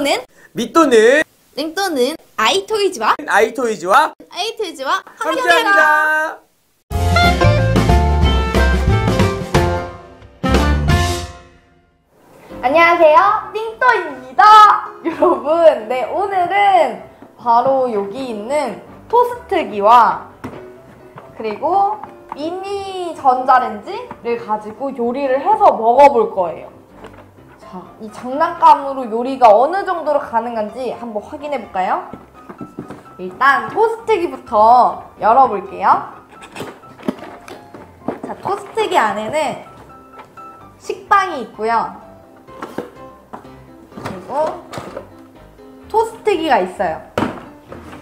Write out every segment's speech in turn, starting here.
띵또는 밑도는 띵또는 아이토이즈와 함께합니다. 안녕하세요, 띵또입니다. 여러분, 네, 오늘은 바로 여기 있는 토스트기와 그리고 미니 전자레인지를 가지고 요리를 해서 먹어볼 거예요. 자, 이 장난감으로 요리가 어느 정도로 가능한지 한번 확인해 볼까요? 일단 토스트기부터 열어볼게요. 자, 토스트기 안에는 식빵이 있고요. 그리고 토스트기가 있어요.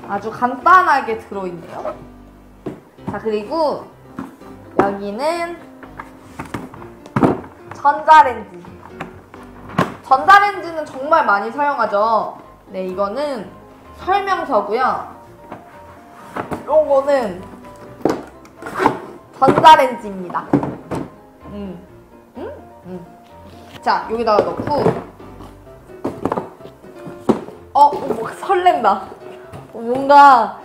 아주 간단하게 들어있네요. 자, 그리고 여기는 전자레인지. 전자레인지는 정말 많이 사용하죠. 네, 이거는 설명서고요. 요거는 전자레인지입니다. 자, 여기다가 넣고 뭐 설렌다. 뭔가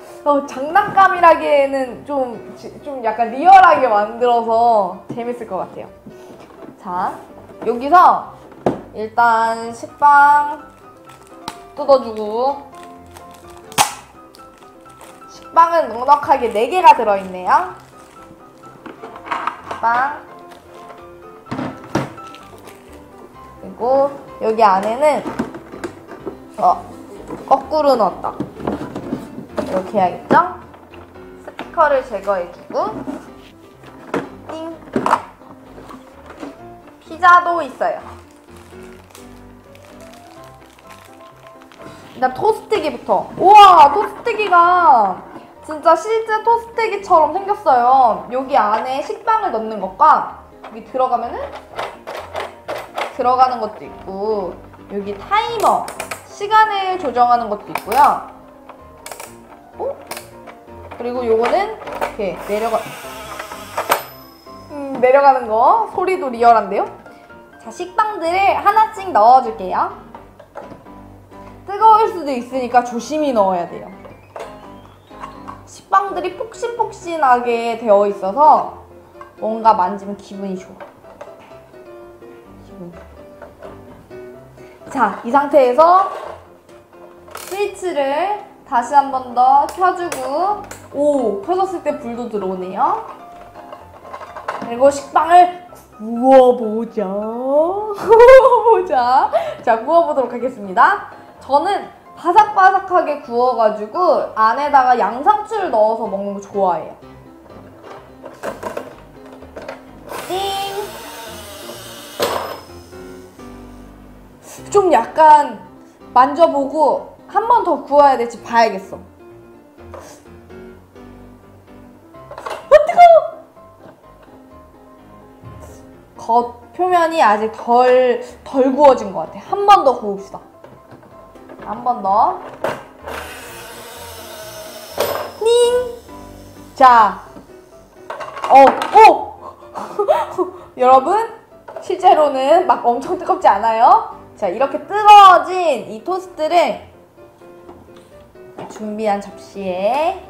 장난감이라기에는 좀 약간 리얼하게 만들어서 재밌을 것 같아요. 자, 여기서 일단 식빵 뜯어주고, 식빵은 넉넉하게 4개가 들어있네요. 식빵. 그리고 여기 안에는 거꾸로 넣었다. 이렇게 해야겠죠? 스피커를 제거해주고, 띵! 피자도 있어요. 일단 토스트기부터. 우와, 토스트기가 진짜 실제 토스트기처럼 생겼어요. 여기 안에 식빵을 넣는 것과 여기 들어가면은 들어가는 것도 있고, 여기 타이머, 시간을 조정하는 것도 있고요. 그리고 요거는 이렇게 내려가는 거. 소리도 리얼한데요? 자, 식빵들을 하나씩 넣어줄게요. 뜨거울 수도 있으니까 조심히 넣어야 돼요. 식빵들이 폭신폭신하게 되어 있어서 뭔가 만지면 기분이 좋아. 자, 이 상태에서 스위치를 다시 한 번 더 켜주고, 오, 켜졌을 때 불도 들어오네요. 그리고 식빵을 구워보자. 자, 구워보도록 하겠습니다. 저는 바삭바삭하게 구워가지고 안에다가 양상추를 넣어서 먹는 거 좋아해요. 띵! 좀 약간 만져보고 한 번 더 구워야 될지 봐야겠어. 뜨거워! 겉 표면이 아직 덜 구워진 것 같아. 한 번 더 구웁시다. 한 번 더. 닝! 자. 여러분, 실제로는 막 엄청 뜨겁지 않아요? 자, 이렇게 뜨거워진 이 토스트를 준비한 접시에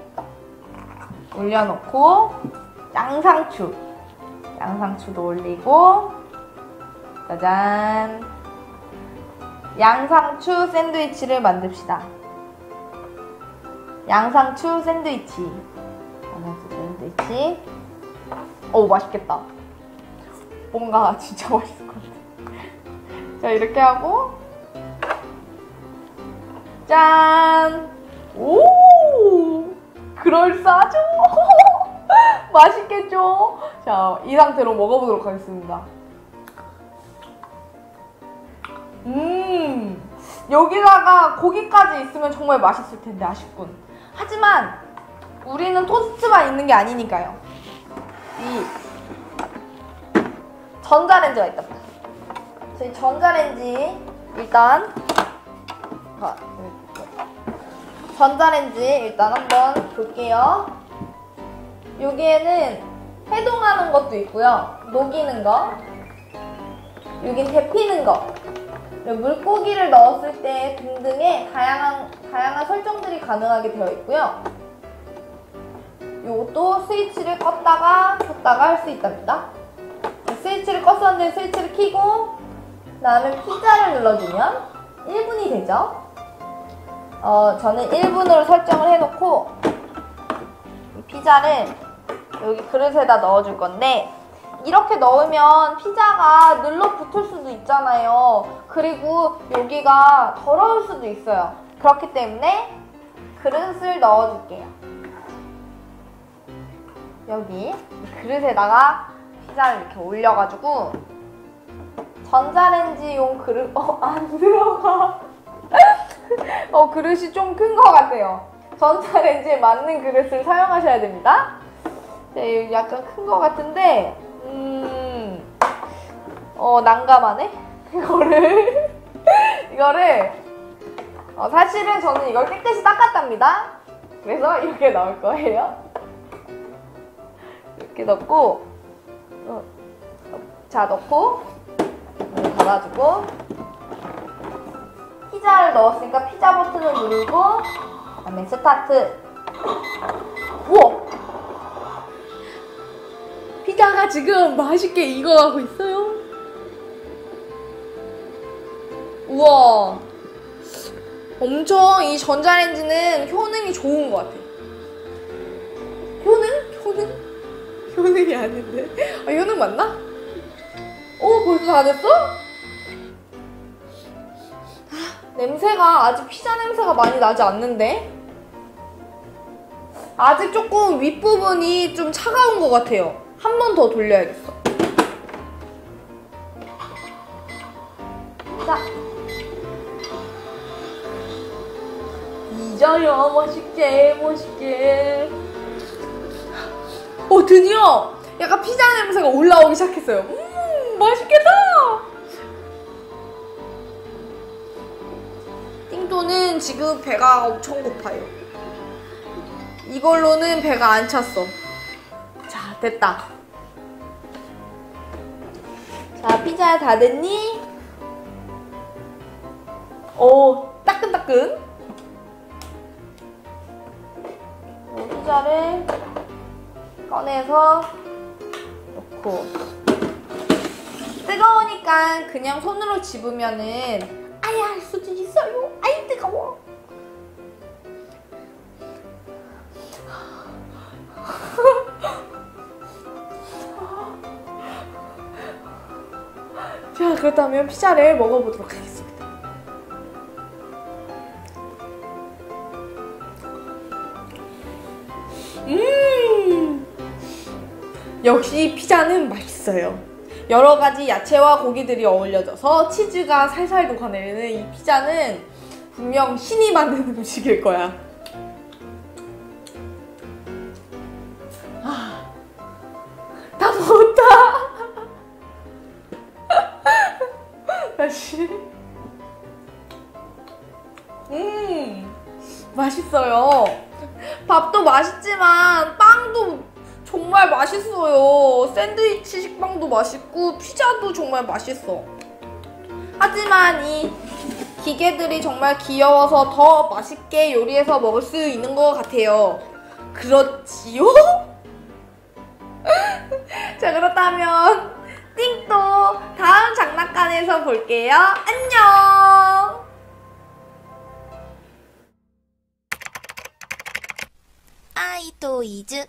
올려놓고, 양상추도 올리고, 짜잔! 양상추 샌드위치를 만듭시다. 양상추 샌드위치. 오, 맛있겠다. 뭔가 진짜 맛있을 것 같아. 자, 이렇게 하고, 짠! 오! 그럴싸하죠? 맛있겠죠? 자, 이 상태로 먹어보도록 하겠습니다. 여기다가 고기까지 있으면 정말 맛있을 텐데 아쉽군. 하지만 우리는 토스트만 있는 게 아니니까요. 이 전자레인지가 있다. 저희 전자레인지 일단 한번 볼게요. 여기에는 해동하는 것도 있고요. 녹이는 거, 여긴 데피는 거, 물고기를 넣었을 때 등등의 다양한 설정들이 가능하게 되어 있고요. 이것도 스위치를 껐다가 켰다가 할 수 있답니다. 스위치를 껐었는데 스위치를 켜고 그 다음에 피자를 눌러주면 1분이 되죠. 저는 1분으로 설정을 해놓고 이 피자를 여기 그릇에다 넣어줄 건데, 이렇게 넣으면 피자가 눌러붙을 수도 있잖아요. 그리고 여기가 더러울 수도 있어요. 그렇기 때문에 그릇을 넣어줄게요. 여기 그릇에다가 피자를 이렇게 올려가지고, 전자레인지용 그릇, 안 들어가. 그릇이 좀 큰 것 같아요. 전자레인지에 맞는 그릇을 사용하셔야 됩니다. 네, 약간 큰 것 같은데, 난감하네? 이거를, 사실은 저는 이걸 깨끗이 닦았답니다. 그래서 이렇게 넣을 거예요. 이렇게 넣고, 자, 넣고, 닫아주고, 피자를 넣었으니까 피자 버튼을 누르고, 그 다음에 스타트. 우와! 피자가 지금 맛있게 익어가고 있어요. 우와, 엄청 이 전자레인지는 효능이 좋은 것 같아. 효능이 아닌데. 효능 맞나? 벌써 다 됐어? 냄새가 아직 피자 냄새가 많이 나지 않는데? 아직 조금 윗부분이 좀 차가운 것 같아요. 한 번 더 돌려야겠어. 자, 피자야, 맛있게. 드디어 약간 피자 냄새가 올라오기 시작했어요. 맛있겠다. 띵또는 지금 배가 엄청 고파요. 이걸로는 배가 안 찼어. 자, 됐다. 자, 피자 다 됐니? 따끈따끈. 피자를 꺼내서 넣고, 뜨거우니까 그냥 손으로 집으면은 아야 할 수도 있어요. 아이 뜨거워. 자, 그렇다면 피자를 먹어보도록 하겠습니다. 역시 피자는 맛있어요. 여러 가지 야채와 고기들이 어울려져서 치즈가 살살 녹아내리는 이 피자는 분명 신이 만든 음식일 거야. 다 먹었다. 다시. 맛있어요. 밥도 맛있지만 빵도 정말 맛있어요. 샌드위치 식빵도 맛있고 피자도 정말 맛있어. 하지만 이 기계들이 정말 귀여워서 더 맛있게 요리해서 먹을 수 있는 것 같아요. 그렇지요? 자, 그렇다면 띵또 다음 장난감에서 볼게요. 안녕! 아이토이즈